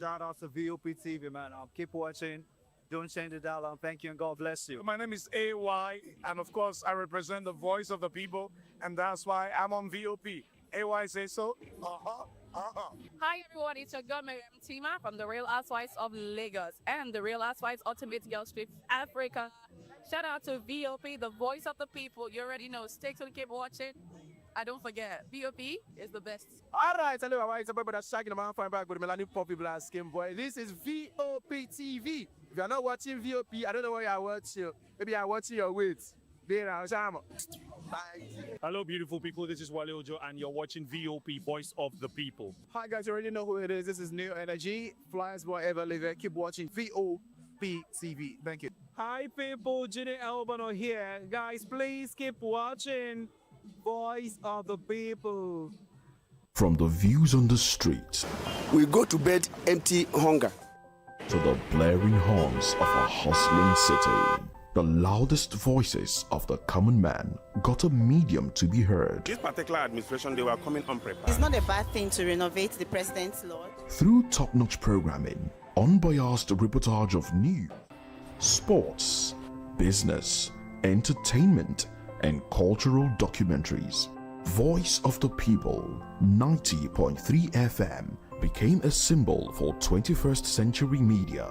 Shout out to VOP TV, man. Keep watching. Don't change the dial. Thank you and God bless you. My name is AY, and of course, I represent the voice of the people, and that's why I'm on VOP. AY say so. Hi everyone, it's your girl Miriam Tima from the Real Housewives of Lagos and the Real Housewives Ultimate Girls Trip Africa. Shout out to VOP, the voice of the people. You already know. Stay tuned, keep watching. And don't forget, VOP is the best. All right, hello, all right, it's a brother shagging the man fine back with the Melanie Poppy Black Skin Boy. This is VOP TV. If you're not watching VOP, I don't know where you're watching. Maybe you're watching your weight. Hello, beautiful people. This is Wale Ojo, and you're watching VOP, Voice of the People. Hi, guys, you already know who it is. This is New Energy. Flyers, whatever, live it. Keep watching VOP TV. Thank you. Hi, people. Ginny Albano here. Guys, please keep watching Voice of the People. From the views on the street We go to bed empty hunger. to the blaring horns of a hustling city, the loudest voices of the common man got a medium to be heard. This particular administration, they were coming unprepared. It's not a bad thing to renovate the president's lodge. Through top-notch programming, unbiased reportage of news, sports, business, entertainment, and cultural documentaries, Voice of the People 90.3 FM became a symbol for 21st century media.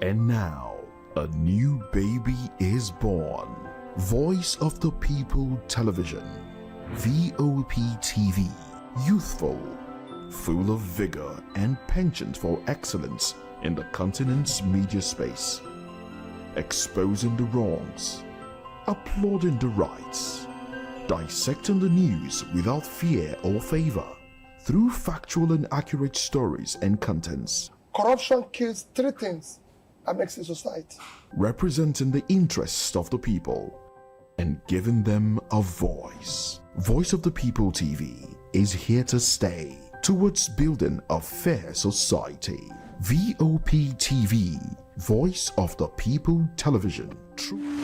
And now, a new baby is born. Voice of the People Television, VOP TV, youthful, full of vigor and penchant for excellence in the continent's media space, exposing the wrongs, applauding the rights, dissecting the news without fear or favor, through factual and accurate stories and contents, Corruption kills three things that makes a society. representing the interests of the people and giving them a voice. Voice of the People TV is here to stay towards building a fair society. VOP TV, Voice of the People Television. True.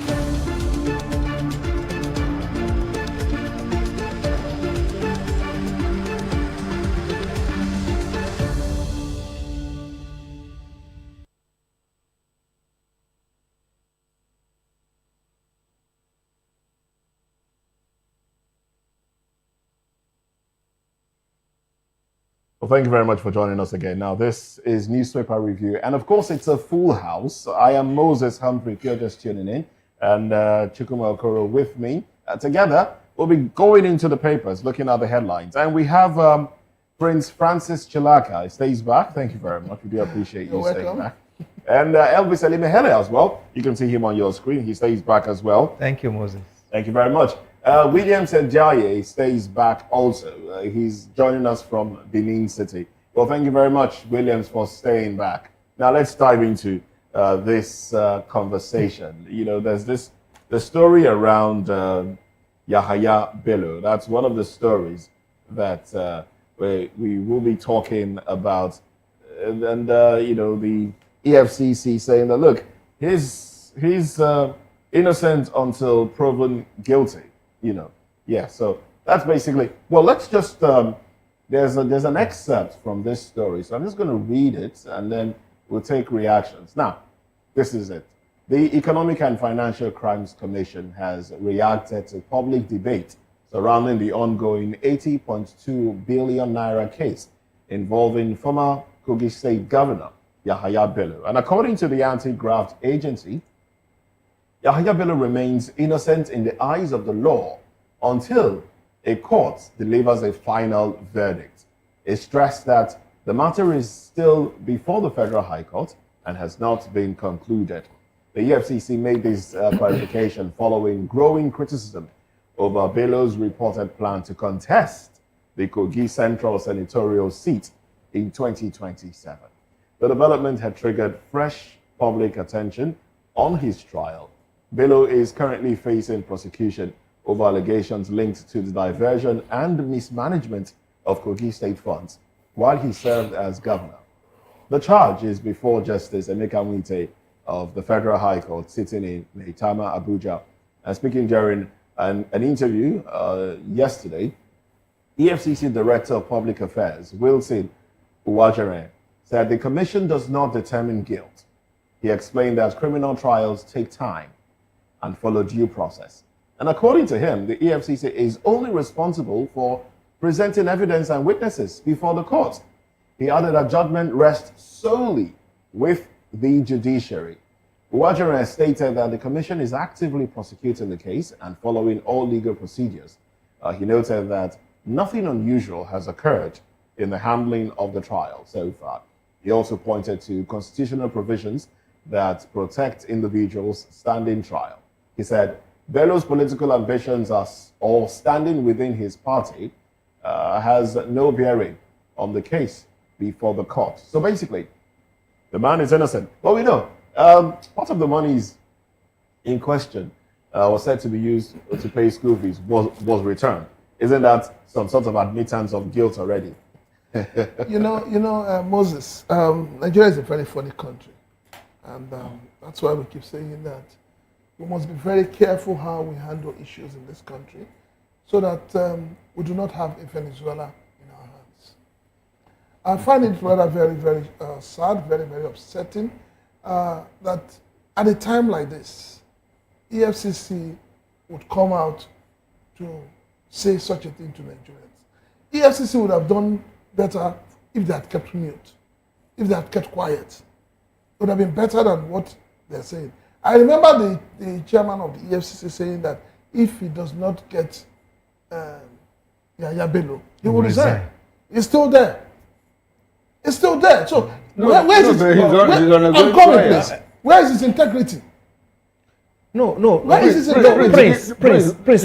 Well, thank you very much for joining us again. Now, this is Newspaper Review, and of course, it's a full house. I am Moses Humphrey, if you're just tuning in, and Chukuma Okoro with me. Together, we'll be going into the papers, looking at the headlines. And we have Prince Francis Chilaka. He stays back. Thank you very much. We do appreciate you staying back. And Elvis Elimehele as well. You can see him on your screen. He stays back as well. Thank you, Moses. Thank you very much. Williams Njaye stays back also. He's joining us from Benin City. Well, thank you very much, Williams, for staying back. Now, let's dive into this conversation. You know, there's the story around Yahaya Bello. That's one of the stories that we will be talking about. And you know, the EFCC saying that, look, he's innocent until proven guilty. You know, yeah. So that's basically. Well, let's just. There's an excerpt from this story, so I'm just going to read it, and then we'll take reactions. Now, this is it. The Economic and Financial Crimes Commission has reacted to public debate surrounding the ongoing 80.2 billion naira case involving former Kogi State Governor Yahaya Bello. And according to the anti-graft agency, Yahaya Bello remains innocent in the eyes of the law until a court delivers a final verdict. It stressed that the matter is still before the Federal High Court and has not been concluded. The EFCC made this clarification following growing criticism over Bello's reported plan to contest the Kogi Central Senatorial seat in 2027. The development had triggered fresh public attention on his trial. Bello is currently facing prosecution over allegations linked to the diversion and mismanagement of Kogi state funds while he served as governor. The charge is before Justice Emeka Nwite of the Federal High Court sitting in Maitama, Abuja. And speaking during an interview yesterday, EFCC Director of Public Affairs, Wilson Uwajere, said the commission does not determine guilt. He explained that criminal trials take time and follow due process. And according to him, the EFCC is only responsible for presenting evidence and witnesses before the court. He added that judgment rests solely with the judiciary. Uwajere stated that the commission is actively prosecuting the case and following all legal procedures. He noted that nothing unusual has occurred in the handling of the trial so far. He also pointed to constitutional provisions that protect individuals standing trial. He said Bello's political ambitions or standing within his party has no bearing on the case before the court. So basically, the man is innocent. Well, we know part of the monies in question was said to be used to pay school fees was returned. Isn't that some sort of admittance of guilt already? Moses, Nigeria is a very funny country. And that's why we keep saying that we must be very careful how we handle issues in this country so that we do not have a Venezuela in our hands. I find it rather very, very sad, very, very upsetting that at a time like this, EFCC would come out to say such a thing to Nigerians. EFCC would have done better if they had kept mute, if they had kept quiet. It would have been better than what they're saying. I remember the chairman of the EFCC saying that if he does not get Yaya Bello, he will resign. He's still there. It's still there. So where is his Where is his integrity? No. Where is his integrity? Prince.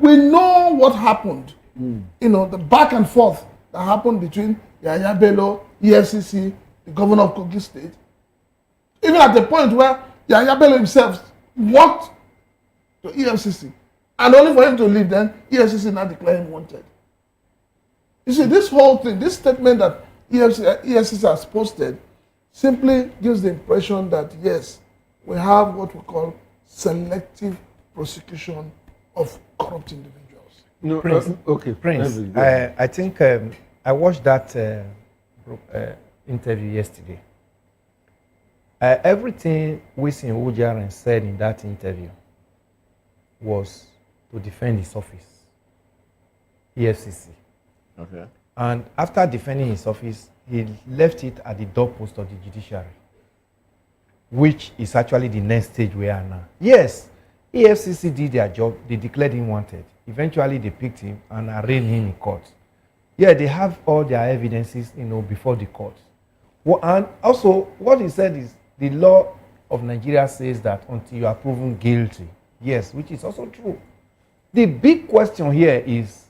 We know what happened. The back and forth that happened between Yaya Bello, EFCC, the governor of Kogi State. Even at the point where Yaya Bello himself walked to EFCC, and only for him to leave, then EFCC now declared him wanted. You see, this whole thing, this statement that EFCC has posted, simply gives the impression that, yes, we have what we call selective prosecution of corrupt individuals. No, Prince. I think I watched that interview yesterday. Everything Wisin Ujaren said in that interview was to defend his office, EFCC. Okay. And after defending his office, he left it at the doorpost of the judiciary, which is actually the next stage we are now. Yes, EFCC did their job. They declared him wanted. Eventually, they picked him and arraigned him in court. Yeah, they have all their evidences, before the court. And also, what he said is the law of Nigeria says that until you are proven guilty. Yes, which is also true. The big question here is,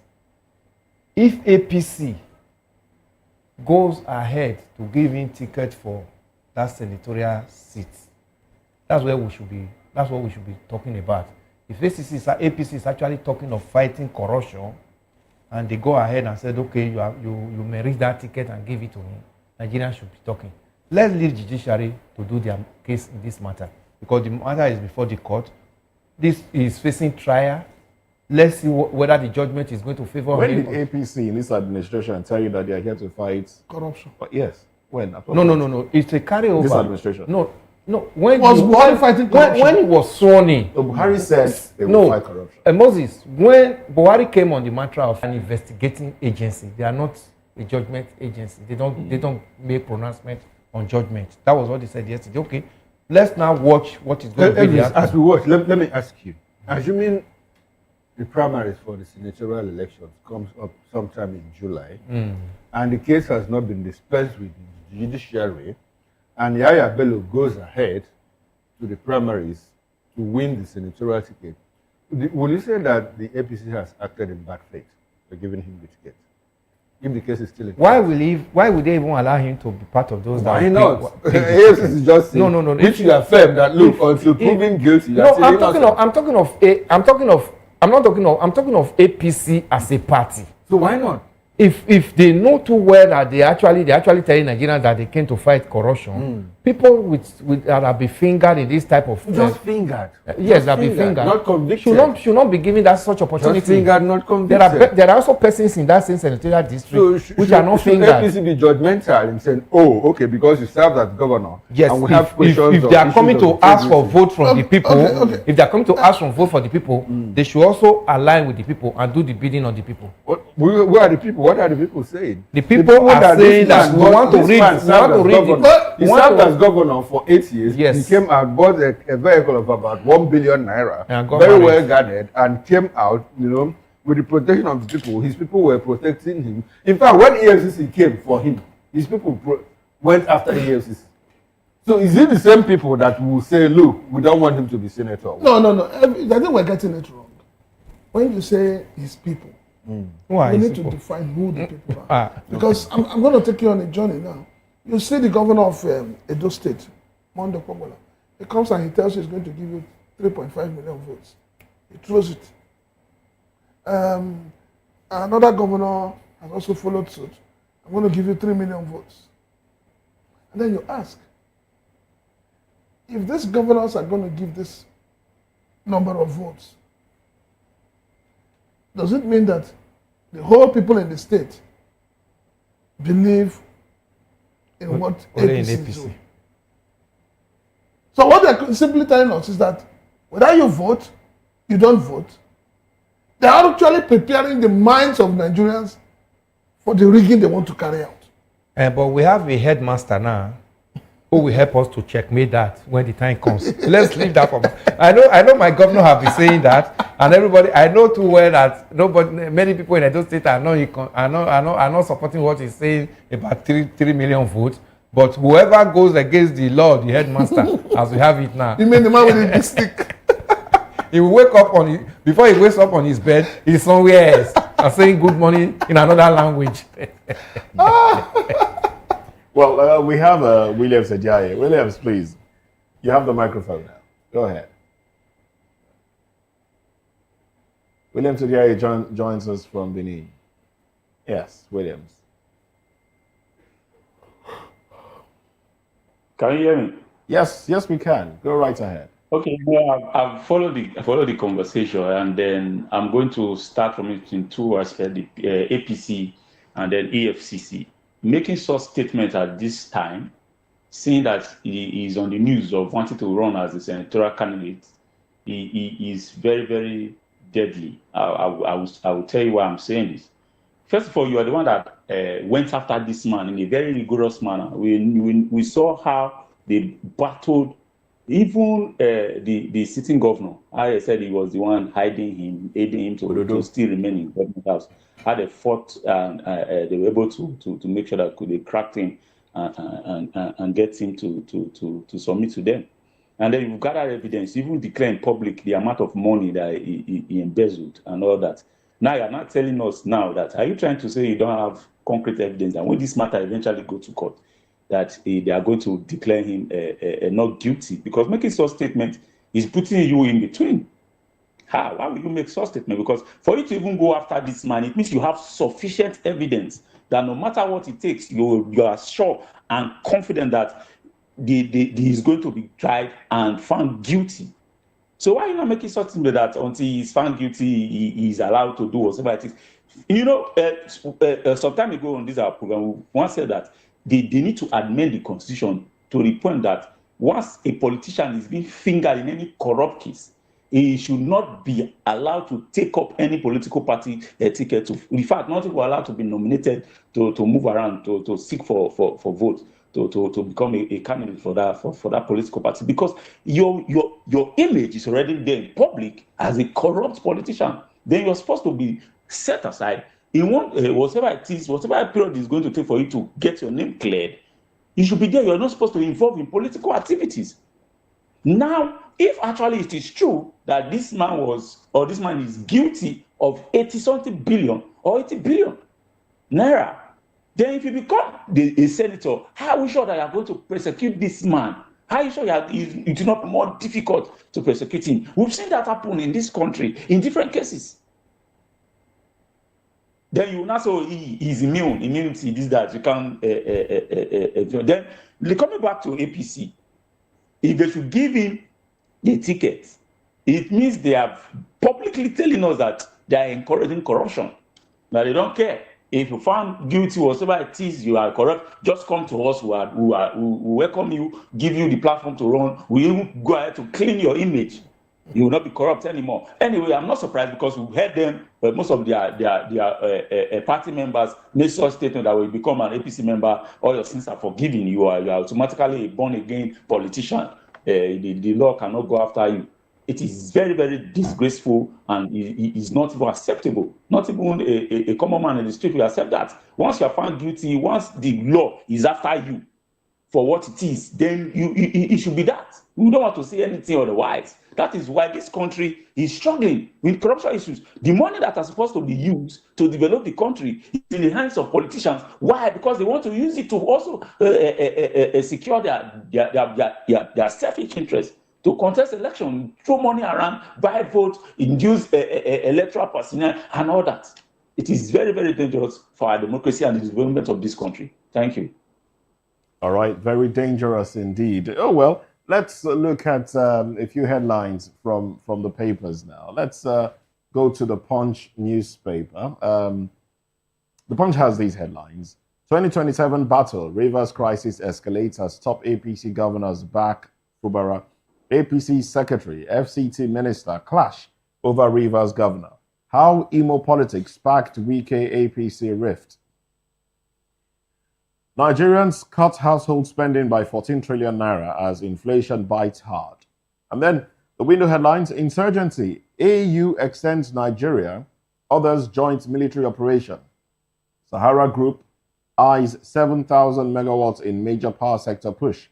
if APC goes ahead to give him ticket for that senatorial seat, that's what we should be talking about. If APC is actually talking of fighting corruption, and they go ahead and said, okay, you may reach that ticket and give it to him, Nigerians should be talking. Let's leave judiciary to do their case in this matter, because the matter is before the court. This is facing trial. Let's see whether the judgment is going to favor him. When did APC in this administration tell you that they are here to fight corruption? Yes. When? No. It's a carryover. This administration. No. When was Buhari fighting corruption? When he was sworn in. Buhari said they will fight corruption. Moses, when Buhari came on the mantra of an investigating agency, they are not a judgment agency. They don't make pronouncement on judgment. That was what they said yesterday. Okay, let's now watch what is going to be. As we watch, let me ask you. Assuming the primaries for the senatorial elections comes up sometime in July, and the case has not been dispensed with the judiciary, and Yaya Bello goes ahead to the primaries to win the senatorial ticket, will you say that the APC has acted in bad faith for giving him the ticket? If the case is still in why would they even allow him to be part of those? Why not? APC is just saying, no. If you affirm that, look, until proven guilty, I'm talking of APC as a party. So why not? if they know too well that they actually telling Nigerians that they came to fight corruption, people with that have been fingered in this type of just fingered. Yes, that be fingered. Not convicted. Should not be given that such opportunity. Just fingered, not convicted. There are also persons in that same senatorial district which are not fingered. APC be judgmental and saying, "Oh, okay, because you served as governor." Yes, and we have questions if they are coming to ask for vote from the people, if they are coming to ask for vote for the people, they should also align with the people and do the bidding on the people. Where are the people? What are the people saying? The people are saying that we want to read. He served as governor for 8 years. Yes. He came out, bought a vehicle of about 1 billion naira, And very well guarded, and came out, with the protection of the people. His people were protecting him. In fact, when EFCC came for him, his people went after EFCC. So is it the same people that will say, look, we don't want him to be senator? No. I think we're getting it wrong. When you say his people, we need to define who the people are. Because I'm going to take you on a journey now. You see the governor of Edo State, Mondo Pomola. He comes and he tells you he's going to give you 3.5 million votes. He throws it. Another governor has also followed suit. I'm going to give you 3 million votes. And then you ask, if these governors are going to give this number of votes, does it mean that the whole people in the state believe in what APC is doing? So what they're simply telling us is that whether you vote, you don't vote, they are actually preparing the minds of Nigerians for the rigging they want to carry out. But we have a headmaster now who will help us to checkmate that when the time comes. Let's leave that for me. I know my governor have been saying that, and everybody, I know too well that many people in Edo State are not supporting what he's saying about 3 million votes. But whoever goes against the law, the headmaster, as we have it now. You mean the man with the big stick? He will wake up before he wakes up on his bed, he's somewhere else and saying good morning in another language. Well, we have Williams Ajayi. Williams, please. You have the microphone now. Go ahead. Williams Ajayi joins us from Benin. Yes, Williams. Can you hear me? Yes, we can. Go right ahead. Okay, well, I've followed the conversation, and then I'm going to start from it in two aspects: the APC and then EFCC. Making such statements at this time, seeing that he is on the news of wanting to run as a senatorial candidate, he is very, very deadly. I will tell you why I'm saying this. First of all, you are the one that went after this man in a very rigorous manner. We saw how they battled even the sitting governor. I said he was the one hiding him, aiding him to still remain in government house. How they fought and they were able to make sure that they cracked him and get him to submit to them. And then you've gathered evidence, even declare in public the amount of money that he embezzled and all that. Now you're not telling us now that, are you trying to say you don't have concrete evidence that when this matter eventually go to court, that they are going to declare him not guilty? Because making such statement is putting you in between. How? Why will you make such statement? Because for you to even go after this man, it means you have sufficient evidence that no matter what it takes, you are sure and confident that he is going to be tried and found guilty. So why are you not making such statement that until he is found guilty, he is allowed to do whatever it is? You know, some time ago on this our program, we once said that they need to amend the constitution to the point that once a politician is being fingered in any corrupt case, he should not be allowed to take up any political party ticket. In fact, not even allowed to be nominated to move around, to seek for votes, to become a candidate for that political party, because your image is already there in public as a corrupt politician. Then you're supposed to be set aside in one whatever it is, whatever period is going to take for you to get your name cleared. You should be there. You're not supposed to involve in political activities. Now, if actually it is true that this man is guilty of 80-something billion or 80 billion naira, then if you become a senator, how are you sure that you are going to persecute this man? How are you sure it will not be more difficult to persecute him? We've seen that happen in this country in different cases. then you will not say he's immunity, this, that. You can't. Then coming back to APC, if they should give him the ticket, it means they are publicly telling us that they are encouraging corruption. That they don't care. If you found guilty or whatever it is, you are corrupt, just come to us. We welcome you, give you the platform to run. We even go ahead to clean your image. You will not be corrupt anymore. Anyway, I'm not surprised because we heard them, most of their party members made such statement that when you become an APC member, all your sins are forgiven. You are automatically a born-again politician. The law cannot go after you. It is very, very disgraceful, and it is not even acceptable. Not even a common man in the street will accept that. Once you are found guilty, once the law is after you for what it is, then it should be that. We don't want to say anything otherwise. That is why this country is struggling with corruption issues. The money that are supposed to be used to develop the country is in the hands of politicians. Why? Because they want to use it to also secure their selfish interest, to contest election, throw money around, buy votes, induce electoral personnel, and all that. It is very, very dangerous for our democracy and the development of this country. Thank you. All right, very dangerous indeed. Oh, well, let's look at a few headlines from the papers now. Let's go to the Punch newspaper. The Punch has these headlines. 2027 battle, Rivers crisis escalates as top APC governors back Fubara. APC secretary, FCT minister clash over Rivers governor. How Imo politics sparked Wike APC rift. Nigerians cut household spending by 14 trillion naira as inflation bites hard. And then the window headlines, insurgency, AU extends Nigeria, others joint military operation. Sahara Group eyes 7,000 megawatts in major power sector push.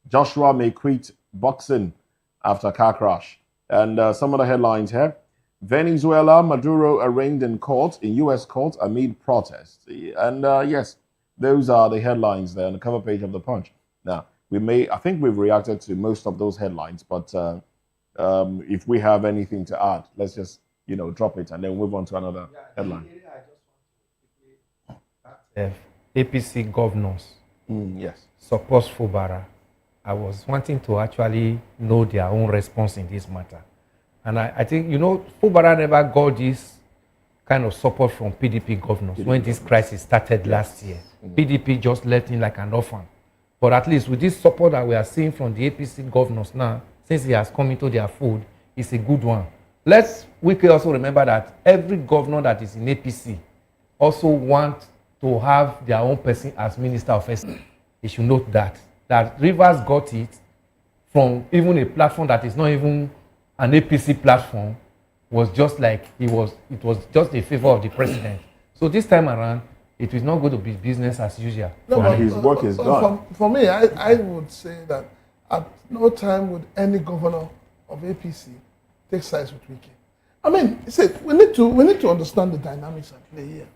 Joshua may quit boxing after car crash. And some of the headlines here. Venezuela, Maduro arraigned in court, in U.S. court amid protests. And yes, those are the headlines there on the cover page of the Punch. Now, I think we've reacted to most of those headlines, but if we have anything to add, let's just, drop it and then move on to another headline. APC governors yes, support Fubara. I was wanting to actually know their own response in this matter. And I think, Fubara never got this kind of support from PDP governors when this crisis started last year. PDP just left him like an orphan. But at least with this support that we are seeing from the APC governors now, since he has come into their fold, it's a good one. We can also remember that every governor that is in APC also want to have their own person as Minister of SC. They should note that Rivers got it from even a platform that is not even an APC platform, was just like it was just a favor of the president. So this time around, it is not going to be business as usual. No, but his work is done. For me, I would say that at no time would any governor of APC take sides with Wike. I mean, we need to understand the dynamics at play here.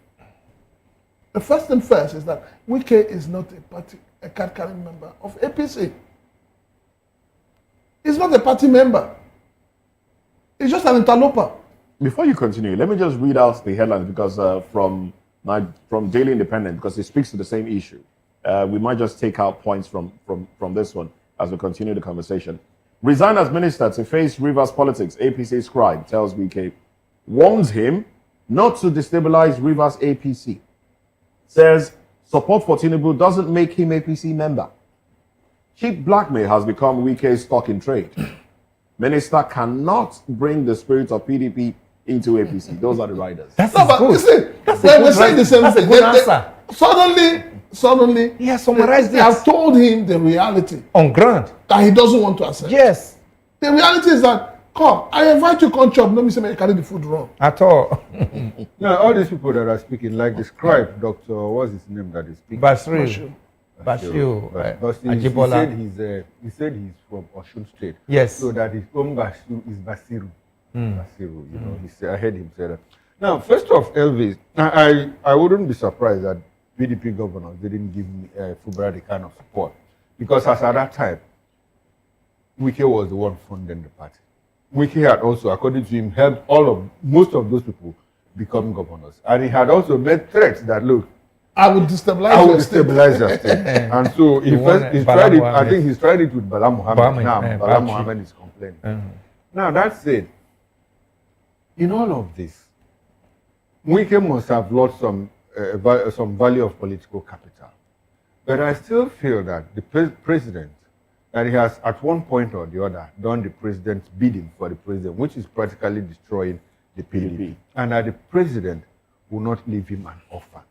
The first thing first is that Wike is not a card-carrying member of APC. He's not a party member. He's just an interloper. Before you continue, let me just read out the headlines because from Daily Independent, because it speaks to the same issue. We might just take out points from this one as we continue the conversation. Resign as minister to face Rivers politics, APC scribe tells Wike. Warns him not to destabilize Rivers APC. Says support for Tinubu doesn't make him APC member. Cheap blackmail has become Wike's stock in trade. Minister cannot bring the spirit of PDP into APC. Those are the riders. That's good. We're saying the same thing. Good answer. Suddenly, he has summarized it. I've told him the reality. On ground. That he doesn't want to accept. Yes. The reality is that, come, I invite you to come chop. Let me say, I carry the food wrong. At all. Now, all these people that are speaking, like the scribe, Dr. What's his name that is speaking? Bashiru. He said he's from Osun State. Yes. So that his own Bashiru is Basiru. Basiru, I heard him say that. Now, first off, Elvis, I wouldn't be surprised that PDP governors didn't give Fubara the kind of support. Because as at that time, Wike was the one funding the party. Wike had also, according to him, helped most of those people become governors. And he had also made threats that, look, I will destabilize your state. And so he's tried it. I think he's tried it with Bala Muhammad. Now Bala Muhammad is complaining. Now that said, in all of this, Wike must have lost some value of political capital. But I still feel that the president, that he has at one point or the other done the president's bidding for the president, which is practically destroying the PDP. And that the president will not leave him an orphan.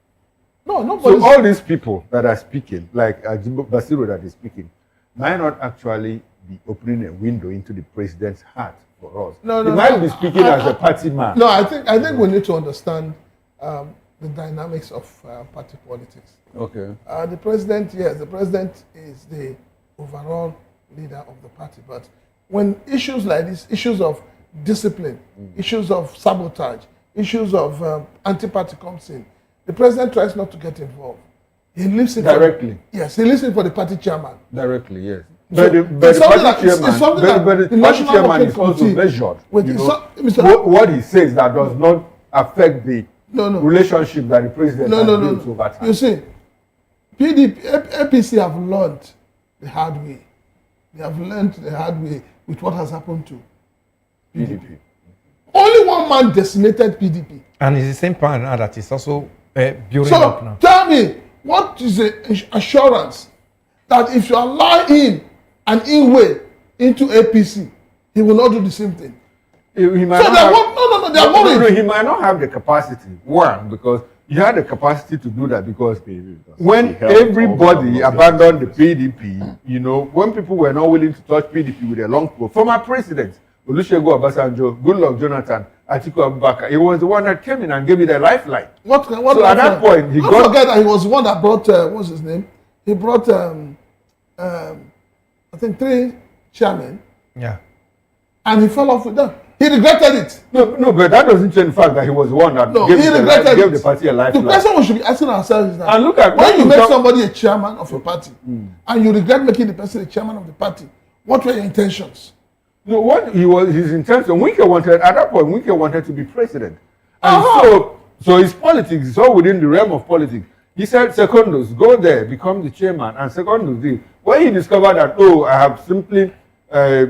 No, nobody. So all these people that are speaking, like Basiru that is speaking, might not actually be opening a window into the president's heart for us. He might be speaking as a party man. No, I think we need to understand the dynamics of party politics. Okay. The president, yes, the president is the overall leader of the party. But when issues like this, issues of discipline, issues of sabotage, issues of anti-party comes in, the president tries not to get involved. He leaves it directly. He leaves it for the party chairman. Directly, yes. So but the party chairman is also measured. What he says that does not affect the relationship that the president has built over time. You see, APC have learned the hard way. They have learned the hard way with what has happened to PDP. Only one man decimated PDP. And it's the same plan now that is also building up now. So, tell me, what is the assurance that if you allow him an in-way into APC, he will not do the same thing? He might he might not have the capacity. One, because you had the capacity to do that because when everybody abandoned the PDP, you know, when people were not willing to touch PDP with a long pole, former presidents, Olusegun Obasanjo, Goodluck Jonathan, Atiku Abubakar, he was the one that came in and gave you the lifeline. So at that point, he don't forget that he was the one that brought, what's his name? He brought, I think, 3 chairmen. Yeah. And he fell off with them. He regretted it. No, but that doesn't change the fact that he was the one that gave the party a lifeline. The question we should be asking ourselves is that and look at when you make somebody a chairman of a party and you regret making the person a chairman of the party, what were your intentions? No, what his intention, Wike wanted, at that point, Wike wanted to be president. And so his politics is all within the realm of politics. He said, Secondus, go there, become the chairman. And Secondus did. When he discovered that, I have simply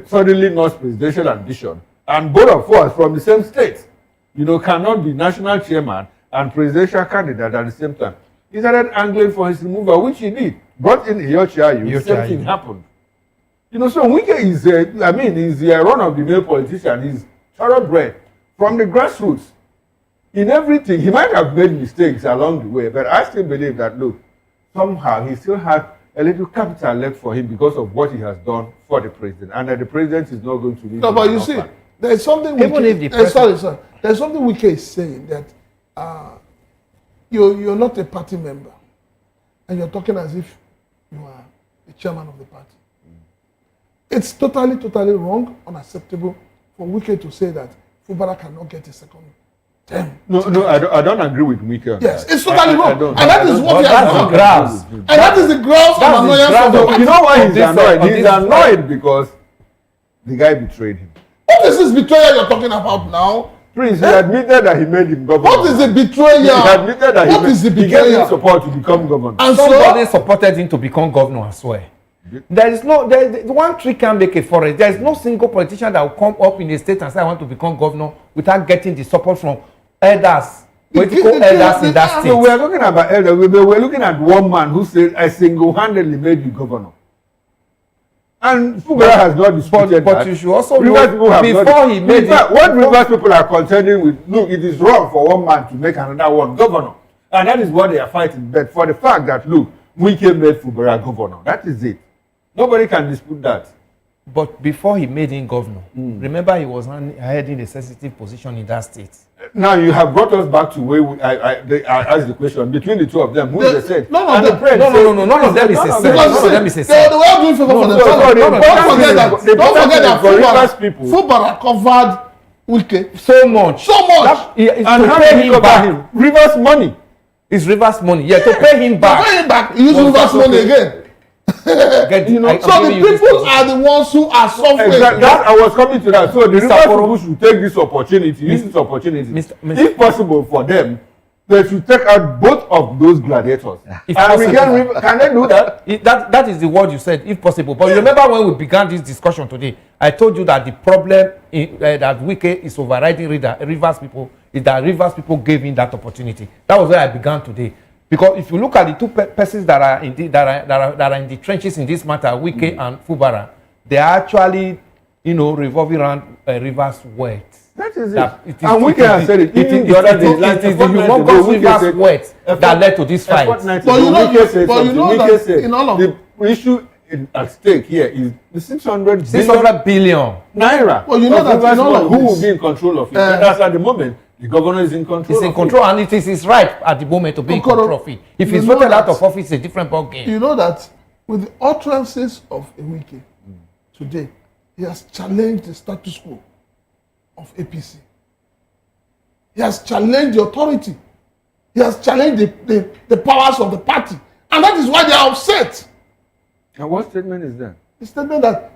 suddenly lost presidential ambition, and both of us from the same state, cannot be national chairman and presidential candidate at the same time. He started angling for his removal, which he did. Brought in Iyochiayu, the same thing happened. So Wike is, he's a run-of-the-mill politician. He's thoroughbred from the grassroots. In everything, he might have made mistakes along the way, but I still believe that, look, somehow he still had a little capital left for him because of what he has done for the president, and that the president is not going to leave. No, but you see, there's something there's something Wike is saying that you're not a party member, and you're talking as if you are the chairman of the party. It's totally wrong, unacceptable for Wike to say that Fubara cannot get a second term. No, I don't agree with Wike. Yes, it's totally wrong. And that is what he has done. And that is the grounds of annoyance. You know why he's annoyed? He's annoyed because the guy betrayed him. What is this betrayal you're talking about now? Prince, he admitted that he made him governor. What is the betrayal? He admitted that he gave him support to become governor. And somebody supported him to become governor as well. There is one tree can't make a forest. There is no single politician that will come up in the state and say I want to become governor without getting the support from elders, political elders in that state. So we are talking about elders. We are looking at one man who said I single-handedly made you governor. And Fubara has not disputed but that. You should also know before he made it. What Rivers people are contending with, look, it is wrong for one man to make another one governor. And that is what they are fighting. But for the fact that, look, Wike made Fubara governor, that is it. Nobody can dispute that. But before he made him governor, remember he was heading a sensitive position in that state. Now you have brought us back to where I asked the question between the two of them. Who is the said? No, none of them is a said. None of them is a said. They were all doing favor for themselves. Don't forget that Fubara covered Wike so much. And how did he cover him? Rivers money. It's Rivers money. Yeah, to pay him back. To pay him back, he used Rivers money again. You know, so the people are the ones who are suffering. Exactly. I was coming to that. So the Rivers people should take this opportunity, use this opportunity, if possible for them. They should take out both of those gladiators. Can they do that? That is the word you said, if possible. But remember when we began this discussion today, I told you that the problem that Wike is overriding Rivers people is that Rivers people gave him that opportunity. That was where I began today. Because if you look at the two persons that are in the trenches in this matter, Wike and Fubara, they are actually, revolving around Rivers' words. That is it. And Wike has said it. It is the humongous Rivers' words that led to this fight. But you know that in all of the issue at stake here is the 600 billion naira. Well, you know that in all of who will be in control of it? That's at the moment. The governor is in control. He's in control, and it is his right at the moment to be in control of it. If he's voted out of office, it's a different ballgame. You know that with the utterances of Wike today, he has challenged the status quo of APC. He has challenged the authority. He has challenged the powers of the party. And that is why they are upset. And what statement is that? The statement that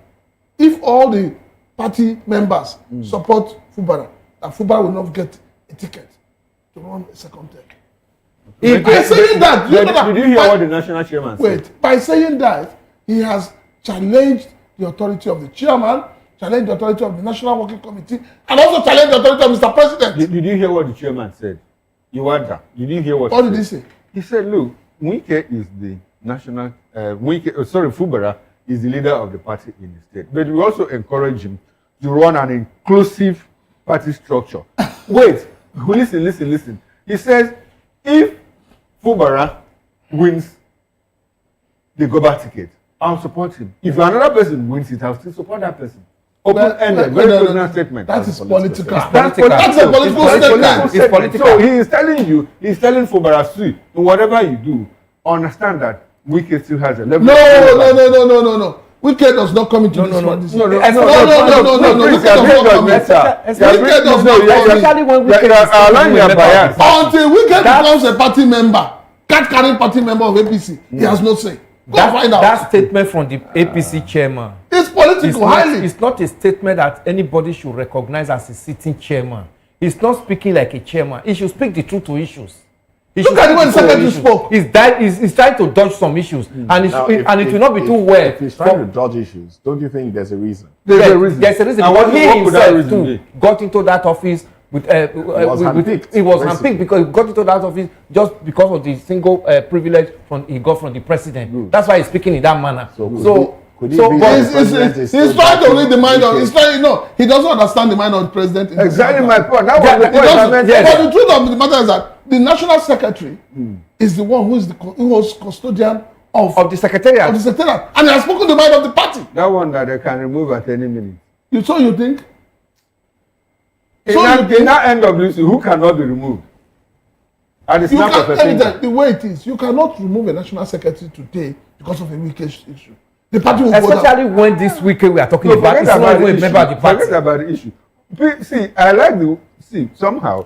if all the party members support Fubara, that Fubara will not get a ticket to run a second term. By saying that, did you hear what the national chairman said? By saying that, he has challenged the authority of the chairman, challenged the authority of the National Working Committee, and also challenged the authority of Mr. President. Did you hear what the chairman said? Did you hear what did he say? He said, look, Wike is the national, Fubara is the leader of the party in the state. But we also encourage him to run an inclusive party structure. Wait, listen. He says, if Fubara wins the Goba ticket, I'll support him. If another person wins it, I'll still support that person. Open-ended, very personal statement. That is political. That's a political statement. It's political. So he is telling you, he's telling Fubara, see, whatever you do, understand that Wike still has a level. No. Wike does not come into this one. No. Wike does not until Wike becomes a party member, card-carrying party member of APC, he has no say. That statement from the APC chairman. It's political, highly. It's not a statement that anybody should recognize as a sitting chairman. He's not speaking like a chairman. He should speak the truth to issues. Look at the way the secretary spoke. He's trying to dodge some issues, and it will not be too well. If he's trying to dodge issues, don't you think there's a reason? There's a reason because he himself too got into that office with he was handpicked because he got into that office just because of the single privilege he got from the president. Good. That's why he's speaking in that manner. He's trying to read the mind of. He doesn't understand the mind of the president. Exactly my point. That was the point. But the truth of the matter is that the national secretary is the one who was custodian of the secretariat. And he has spoken the mind of the party. That one that they can remove at any minute. So you think? In that end of this, who cannot be removed? And it's not the way it is, you cannot remove a national secretary today because of a Wike issue. The party will especially when this Wike we are talking about is not even a member of the party. Forget about the issue. Somehow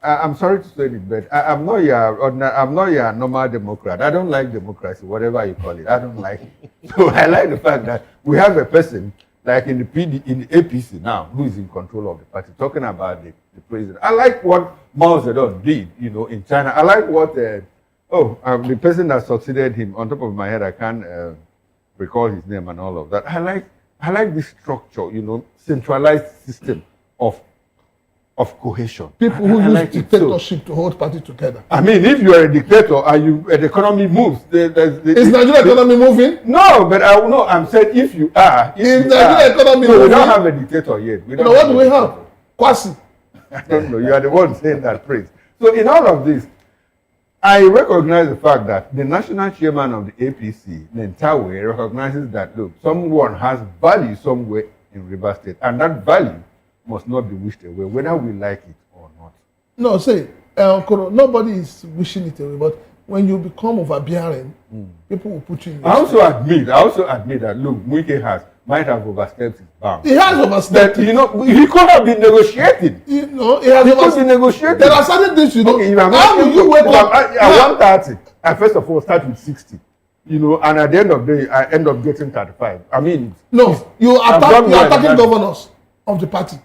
I'm sorry to say it, but I'm not your normal Democrat. I don't like democracy, whatever you call it. I don't like it. So I like the fact that we have a person like in the APC now who is in control of the party, talking about the president. I like what Mao Zedong did, in China. I like what the person that succeeded him. On top of my head, I can't recall his name and all of that. I like this structure, centralized system of cohesion. People who use dictatorship to hold party together. I mean, if you are a dictator and the economy moves, is Nigeria economy moving? No, but I'm saying if you are. Is Nigeria economy moving? We don't have a dictator yet. What do we have? Kwasi. I don't know. You are the one saying that phrase. So in all of this, I recognize the fact that the national chairman of the APC, Nentawe, recognizes that, look, someone has value somewhere in Rivers State, and that value must not be wished away, whether we like it or not. No, nobody is wishing it away, but when you become overbearing, people will put you in. I also admit that, look, Wike might have overstepped his bounds. He has overstepped. He could have been negotiating. He has been negotiating. There are certain things how will you wake up at 1:30? I first of all start with 60. you know, and at the end of the day, I end up getting 35. I mean, no, you're attacking governors of the party.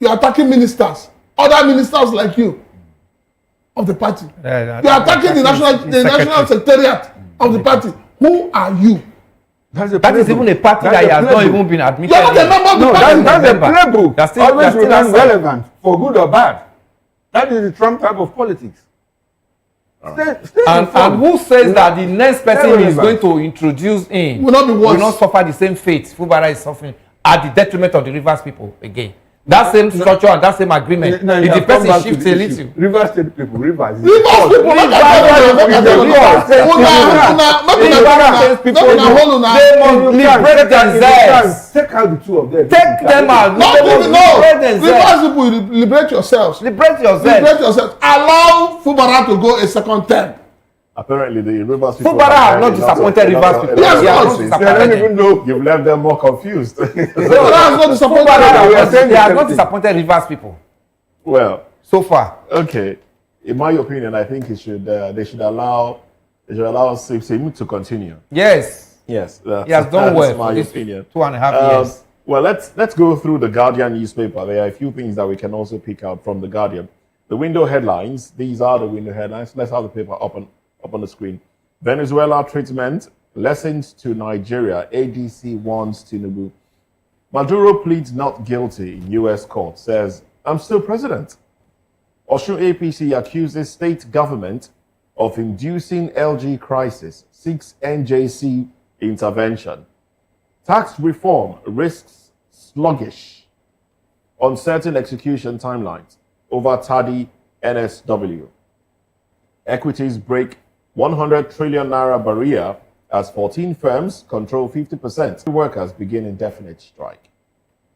You're attacking ministers, other ministers like you of the party. You're attacking the national secretariat of the party. Who are you? That is even a party that has not even been admitted. You're not a member of the party. That's a playbook. That's always remain relevant, for good or bad. That is the Trump type of politics. And who says that the next person is going to introduce in will not suffer the same fate Fubara is suffering at the detriment of the Rivers people again? That same structure and that same agreement. If the person shifts a little. Rivers State people, Rivers people liberate themselves. Take out the two of them. Take them out. Rivers people, liberate yourselves. Liberate yourselves. Liberate yourselves. Allow Fubara to go a second term. Apparently, the Rivers people. Fubara have not disappointed Rivers people. They don't even know. You've left them more confused. Fubara has not disappointed. They have not disappointed Rivers people. Well, so far. Okay, in my opinion, I think it should. They should allow Sim to continue. Yes. Yes. He has done well. My opinion. 2.5 years. Well, let's go through the Guardian newspaper. There are a few things that we can also pick out from the Guardian. The window headlines. These are the window headlines. Let's have the paper up on the screen. Venezuela treatment, lessons to Nigeria. ADC warns Tinubu. Maduro pleads not guilty in U.S. court. Says, I'm still president. Osun APC accuses state government of inducing LG crisis. Seeks NJC intervention. Tax reform risks sluggish. Uncertain execution timelines over Tadi NSW. Equities break 100 trillion naira barrier as 14 firms control 50%. Workers begin indefinite strike.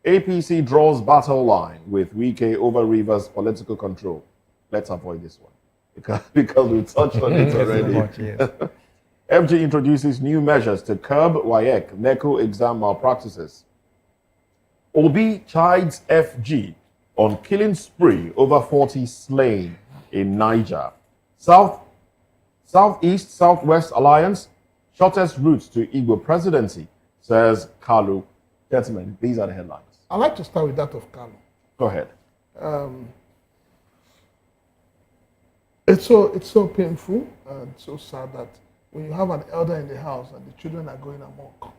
APC draws battle line with Wike over Rivers' political control. Let's avoid this one because we touched on it already. FG introduces new measures to curb Wike NECO exam malpractices. Obi chides FG on killing spree over 40 slain in Niger. Southeast Southwest Alliance, shortest route to Igbo presidency, says Kalu. Gentlemen, these are the headlines. I'd like to start with that of Kalu. Go ahead. It's so painful and so sad that when you have an elder in the house and the children are going amok,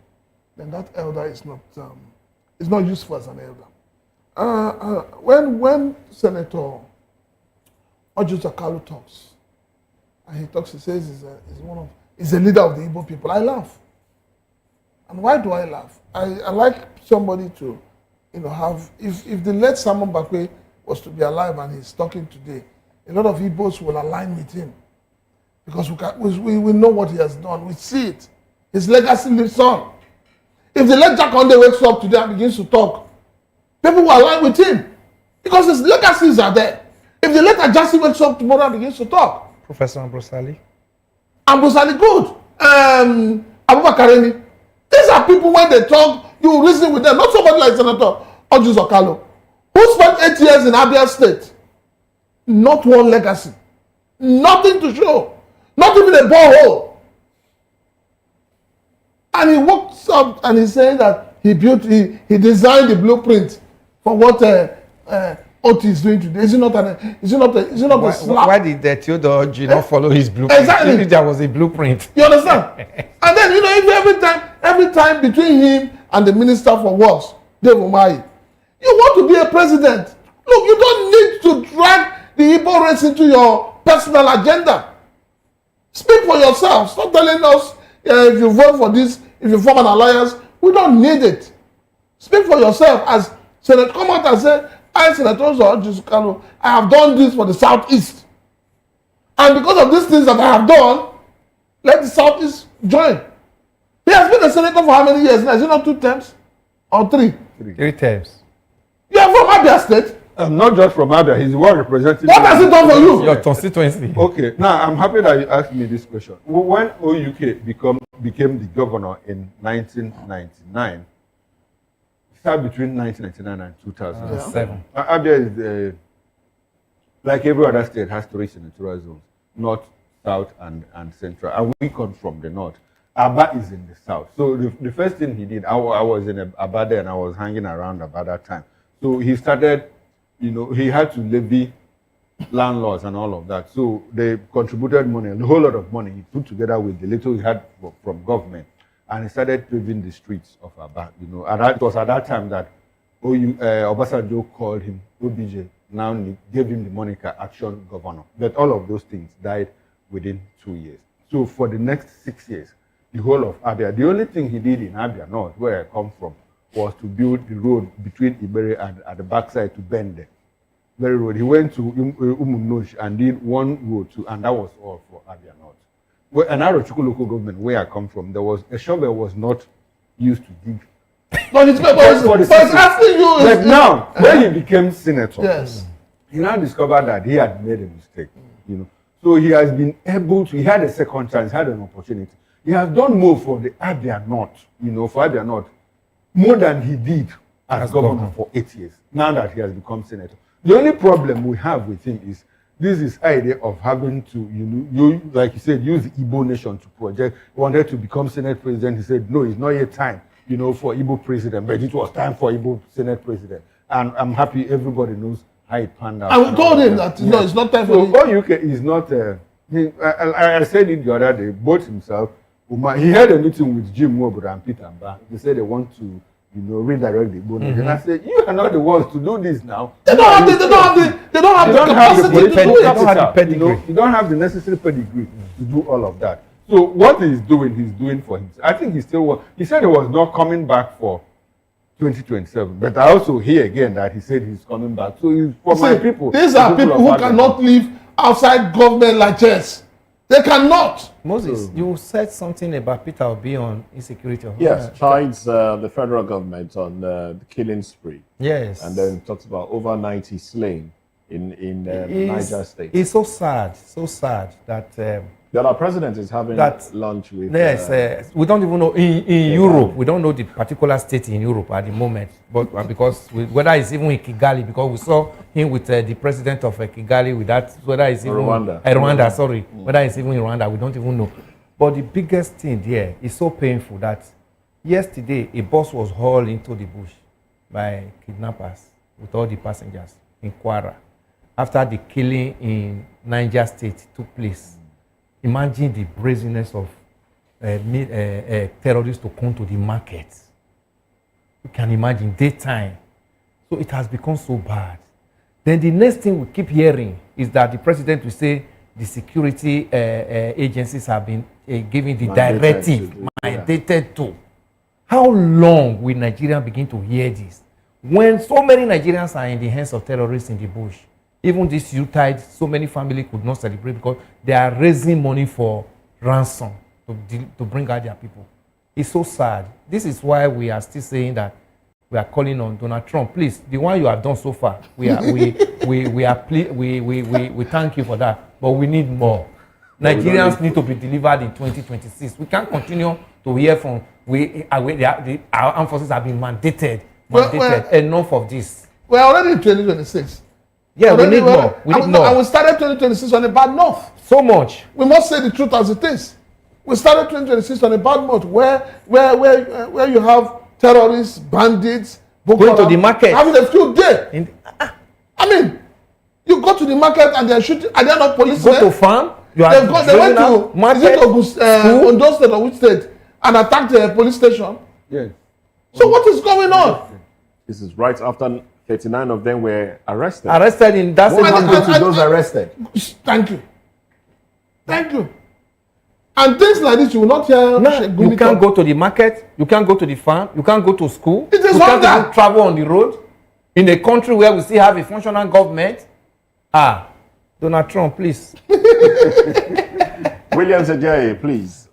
then that elder is not useful as an elder. When Senator Ojuza Kalu talks, and he says he's a leader of the Igbo people, I laugh. And why do I laugh? I like somebody to, have, if the late Simon Bakwe was to be alive and he's talking today, a lot of Igbos will align with him. Because we know what he has done. We see it. His legacy lives on. If the late Jack Onde wakes up today and begins to talk, people will align with him. Because his legacies are there. If the late Ajasi wakes up tomorrow and begins to talk, Professor Ambrosali, good. Abubakareni. These are people, when they talk, you reason with them. Not somebody like Senator Ojuza Kalu, who spent 8 years in Abia State. Not one legacy. Nothing to show. Not even a borehole. And he walks up and he's saying that he designed the blueprint for what Oti is doing today. Is it not a slap? Why did Theodore Oji not follow his blueprint? Exactly. If there was a blueprint. You understand? And then, if every time between him and the Minister for Works, Dave Umahi, you want to be a president. Look, you don't need to drag the Igbo race into your personal agenda. Speak for yourself. Stop telling us if you vote for this, if you form an alliance, we don't need it. Speak for yourself. As Senator, come out and say, I, Senator Ojuza Kalu, I have done this for the Southeast. And because of these things that I have done, let the Southeast join. He has been a senator for how many years now? Is it not 2 terms? Or 3? 3 terms. You are from Abia State? Not just from Abia, he's the one representing. What has it done for you? Your constituency. Okay, now I'm happy that you asked me this question. When OUK became the governor in 1999, it started between 1999 and 2007. Abia is, like every other state, has 3 senatorial zones: North, south and central, and we come from the north. Aba is in the south. So the first thing he did, I was in Aba there, and I was hanging around Aba that time. So he started, he had to levy landlords and all of that. So they contributed money, a whole lot of money he put together with the little he had from government, and he started paving the streets of Aba. And it was at that time that Obasanjo called him OBJ, now gave him the moniker Action Governor. But all of those things died within 2 years. So for the next 6 years, the whole of Abia, the only thing he did in Abia North, where I come from, was to build the road between Ibere and at the backside to Bende. Very road. He went to Umunosh and did one road too, and that was all for Abia North. Well, an Arochukwu local government, where I come from, a shovel was not used to dig. But it's asking you. But now, when he became senator, yes, he now discovered that he had made a mistake. So he has been able to. He had a second chance. Had an opportunity. He has done more for the Abia North. For Abia North, more than he did as governor for 8 years. Now that he has become senator, the only problem we have with him is this idea of having to, like you said, use the Igbo nation to project. He wanted to become Senate president. He said, no, it's not yet time, for Igbo president, but it was time for Igbo Senate president. And I'm happy everybody knows how it panned out. I told him that, no, it's not time for him. So UK is not, I said it the other day, both himself, he had a meeting with Jim Nwobura and Peter Mba. They said they want to, redirect the bonus. And I said, you are not the ones to do this now. They don't have the capacity to do it. You don't have the necessary pedigree to do all of that. So what he's doing for himself. I think he said he was not coming back for 2027. But I also hear again that he said he's coming back. So for my people. These are people who cannot live outside government like this. They cannot. Moses, you said something about Peter Obi on insecurity. Yes, chides the federal government on the killing spree. Yes. And then talks about over 90 slain in Niger State. It's so sad that... the other president is having lunch with... Yes, we don't even know in Europe. We don't know the particular state in Europe at the moment. But because whether it's even in Kigali, because we saw him with the president of Kigali with that, whether it's even... Rwanda, sorry. Whether it's even in Rwanda, we don't even know. But the biggest thing there is so painful that yesterday a bus was hauled into the bush by kidnappers with all the passengers in Kwara after the killing in Niger State took place. Imagine the brazenness of terrorists to come to the market. You can imagine daytime. So it has become so bad. Then the next thing we keep hearing is that the president will say the security agencies have been given the directive, mandated to. How long will Nigerians begin to hear this? When so many Nigerians are in the hands of terrorists in the bush, even this Yuletide, so many families could not celebrate because they are raising money for ransom to bring out their people. It's so sad. This is why we are still saying that we are calling on Donald Trump. Please, the one you have done so far, we thank you for that, but we need more. Nigerians need to be delivered in 2026. We can't continue to hear from our armed forces have been mandated. Enough of this. We're already in 2026. Yeah, we need more. We need more. And we started 2026 on a bad note. So much. We must say the truth as it is. We started 2026 on a bad note where you have terrorists, bandits, going to the market, having a field day. I mean, you go to the market and they're shooting. Are there not police there? Go to farm. They went to market, Ondo State or which state and attacked the police station. Yes. So what is going on? This is right after 39 of them were arrested. Arrested in that same happened to those arrested? Thank you. Thank you. And things like this, you will not hear. No, you can't go to the market. You can't go to the farm. You can't go to school. It is you can't even travel on the road. In a country where we still have a functional government. Donald Trump, please. Williams Ajayi, please.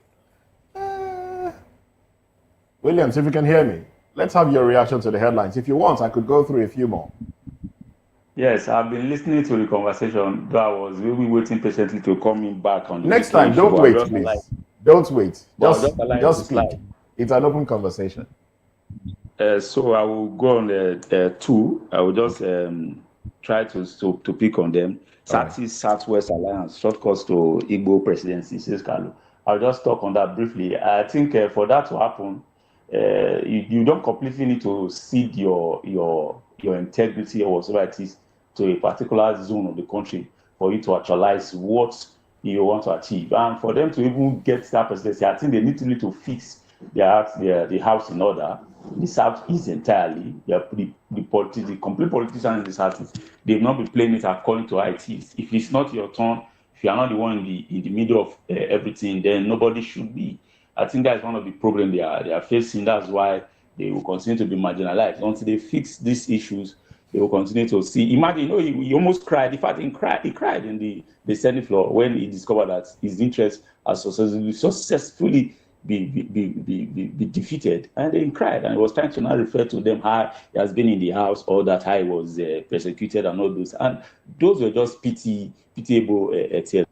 Williams, if you can hear me, let's have your reaction to the headlines. If you want, I could go through a few more. Yes, I've been listening to the conversation, though I was really waiting patiently to come in back on the next time. Don't wait, please. Don't wait. Just speak. It's an open conversation. So I will go on two. I will just try to pick on them. Southeast Southwest Alliance, short course to Igbo presidency, says Kalu. I'll just talk on that briefly. I think for that to happen, you don't completely need to cede your integrity or whatever it is to a particular zone of the country for you to actualize what you want to achieve. And for them to even get that presidency, I think they need to fix the house in order. The Southeast entirely, the complete politicians in the Southeast, they've not been playing it according to IT. If it's not your turn, if you are not the one in the middle of everything, then nobody should be. I think that's one of the problems they are facing. That's why they will continue to be marginalized. Until they fix these issues, they will continue to see. Imagine, he almost cried. In fact, he cried in the Senate floor when he discovered that his interests are successfully be defeated, and then he cried, and he was trying to now refer to them how he has been in the house, or that how he was persecuted and all those, and those were just pitiable tales.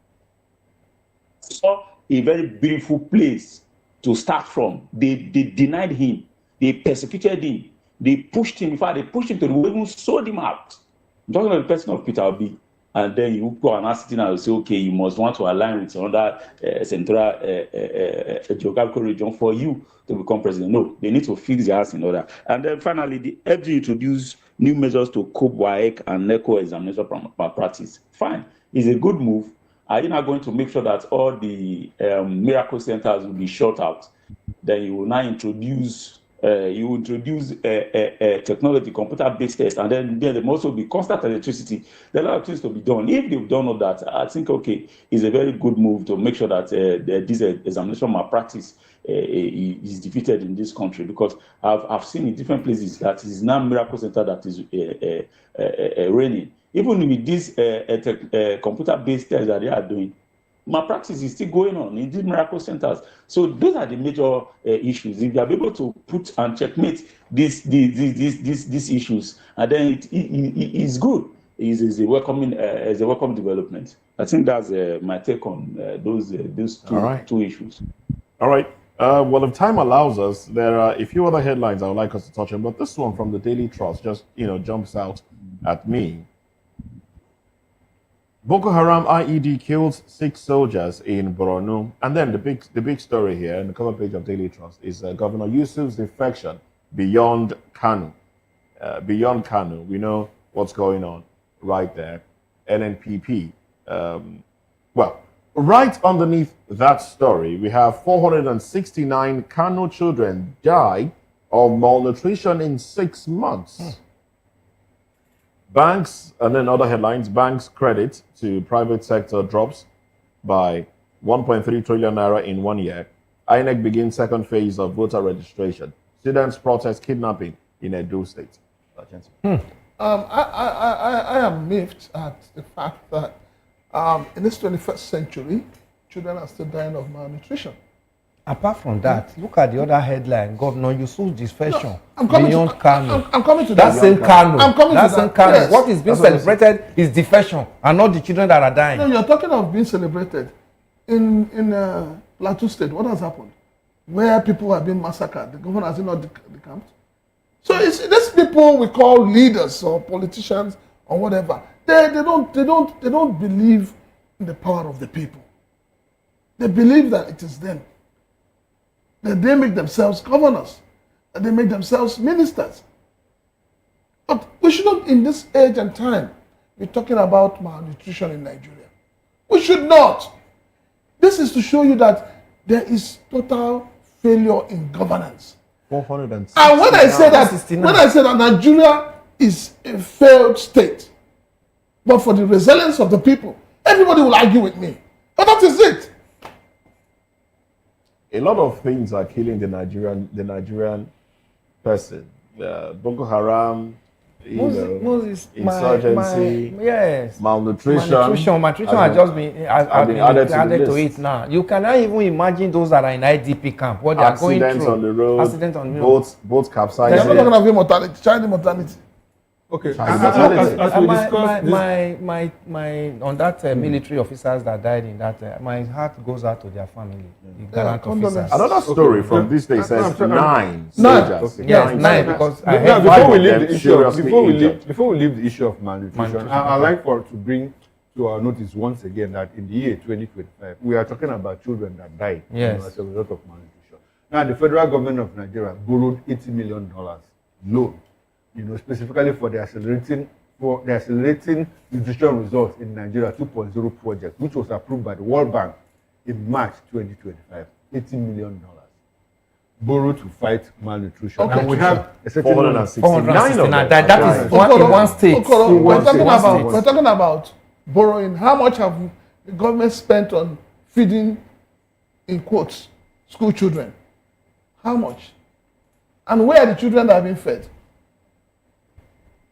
So a very beautiful place to start from. They denied him, they persecuted him, they pushed him. In fact, they pushed him to the wall, even sold him out. I'm talking about the person of Peter Obi. And then you go and ask and say, okay, you must want to align with another central geographical region for you to become president. No, they need to fix their house in order. And then finally, the FG introduced new measures to cope Wike and NECO examination practice. Fine, it's a good move. Are you not going to make sure that all the miracle centers will be shut out? Then you will now introduce technology, computer-based tests, and then there will also be constant electricity. There are a lot of things to be done. If they've done all that, I think, okay, it's a very good move to make sure that this examination malpractice is defeated in this country, because I've seen in different places that it is now miracle center that is reigning. Even with this computer-based tests that they are doing, malpractice is still going on in these miracle centers. So those are the major issues. If you are able to put and checkmate these issues, and then it is good. It is a welcome development. I think that's my take on those two issues. All right. Well, if time allows us, there are a few other headlines I would like us to touch on, but this one from the Daily Trust just jumps out at me. Boko Haram IED kills 6 soldiers in Borno. And then the big story here in the cover page of Daily Trust is Governor Yusuf's defection beyond Kanu. Beyond Kanu, we know what's going on right there. NNPP. Well, right underneath that story, we have 469 Kanu children die of malnutrition in 6 months. Banks, and then other headlines, banks' credit to private sector drops by 1.3 trillion naira in 1 year. INEC begins second phase of voter registration. Students protest kidnapping in Edo State. I am miffed at the fact that in this 21st century, children are still dying of malnutrition. Apart from that, look at the other headline. Governor Yusuf's defection beyond Kanu. I'm coming to that. That same Kanu. I'm coming to that. Kanu. Yes. What is being celebrated is defection and not the children that are dying. No, you're talking of being celebrated. In Plateau State, what has happened? Where people have been massacred, the governor has not decamped. So it's these people we call leaders or politicians or whatever. They don't believe in the power of the people. They believe that it is them. That they make themselves governors, that they make themselves ministers. But we should not, in this age and time, be talking about malnutrition in Nigeria. We should not. This is to show you that there is total failure in governance. 460. And when I say that Nigeria is a failed state, but for the resilience of the people, everybody will argue with me. But that is it. A lot of things are killing the Nigerian person. Boko Haram, insurgency, malnutrition. Malnutrition has just been added to it now. You cannot even imagine those that are in IDP camp, what they are going through. Accidents on the road, accidents on the road. boats capsizing. They're not talking about mortality, child mortality. Okay. As we discussed, my on that military officers that died in that, my heart goes out to their family. The gallant officers. Another story from this day says 9 soldiers. Yes, 9 because before we leave the issue of malnutrition, I like to bring to our notice once again that in the year 2025, we are talking about children that died as a result of malnutrition. Now, the federal government of Nigeria borrowed $80 million loan, specifically for the accelerating nutrition results in Nigeria 2.0 project, which was approved by the World Bank in March 2025. $80 million borrowed to fight malnutrition. Okay. And we have a certain 469. That is in one state. We're talking about borrowing. How much have the government spent on feeding, in quotes, school children? How much? And where are the children that have been fed?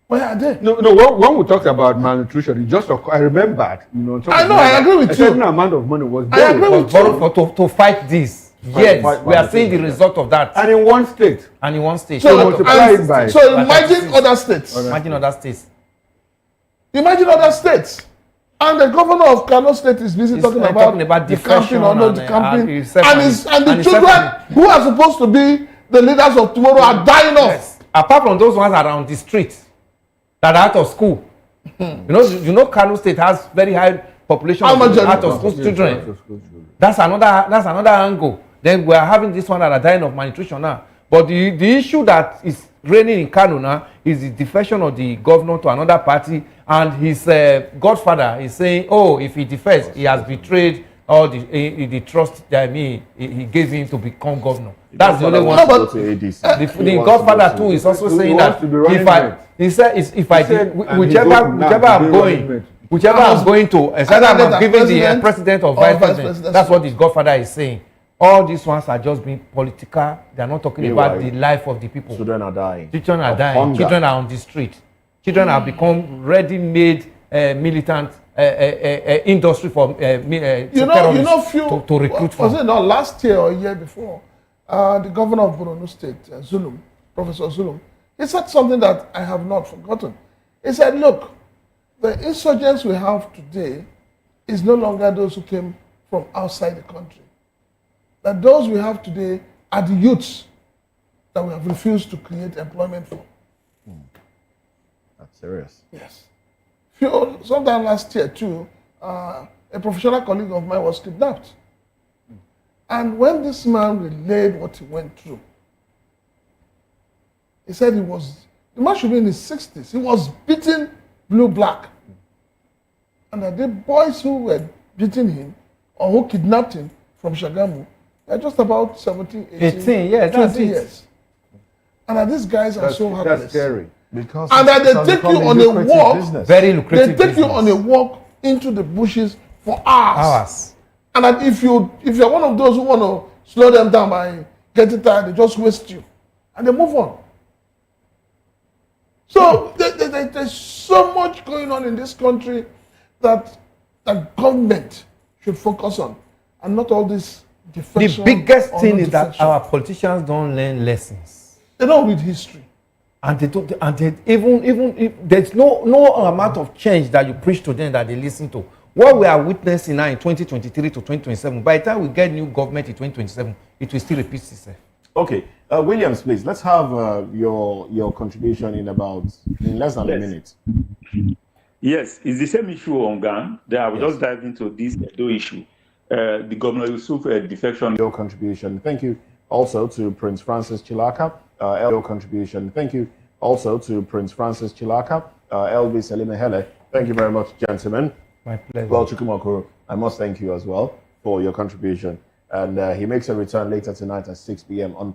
Where are they? No. When we talked about malnutrition, it just I remembered. I agree with you. A certain amount of money was borrowed to fight this. Yes, we are seeing the result of that. And in one state. So imagine other states. Imagine other states. And the governor of Kano State is busy talking about the camping or not the camping. And the children who are supposed to be the leaders of tomorrow are dying off. Apart from those ones around the street that are out of school. You know Kano State has very high population of out of school children. That's another angle. Then we are having this one that are dying of malnutrition now. But the issue that is reigning in Kano now is the defection of the governor to another party, and his godfather is saying, oh, if he defects, he has betrayed all the trust that he gave him to become governor. That's the only one. The godfather too is also saying that whichever I'm going to, instead of giving the president or vice president, that's what the godfather is saying. All these ones are just being political. They are not talking about the life of the people. Children are dying. Children are dying. Hunger. Children are on the street. Children have become ready-made militant industry for terrorists to recruit from. Was it not last year or a year before? The governor of Borno State, Zulum, Professor Zulum, he said something that I have not forgotten. He said, look, the insurgents we have today is no longer those who came from outside the country. That those we have today are the youths that we have refused to create employment for. That's serious. Yes. Sometime last year too, a professional colleague of mine was kidnapped. And when this man relayed what he went through, he said the man should be in his 60s. He was beaten blue-black. And that the boys who were beating him or who kidnapped him from Shagamu, they're just about 17, 18 20 years. And that these guys are so helpless. That's scary. And that they take you on a walk. Very lucrative. They take you on a walk into the bushes for hours. And that if you're one of those who want to slow them down by getting tired, they just waste you. And they move on. So there's so much going on in this country that the government should focus on. And not all this defection. The biggest thing is that our politicians don't learn lessons. They don't read history. And they don't. And they, even if there's no amount of change that you preach to them that they listen to. What we are witnessing now in 2023 to 2027, by the time we get new government in 2027, it will still repeat itself. Okay, Williams, please, let's have your contribution in less than a minute. Yes, it's the same issue on Ghana. I will just dive into this issue. The governor Yusuf defection. Your contribution. Thank you also to Prince Francis Chilaka. Your contribution. Thank you also to Prince Francis Chilaka. Elvis Elimehele. Thank you very much, gentlemen. My pleasure. Well, Chukwumakuru, I must thank you as well for your contribution. And he makes a return later tonight at 6 p.m. on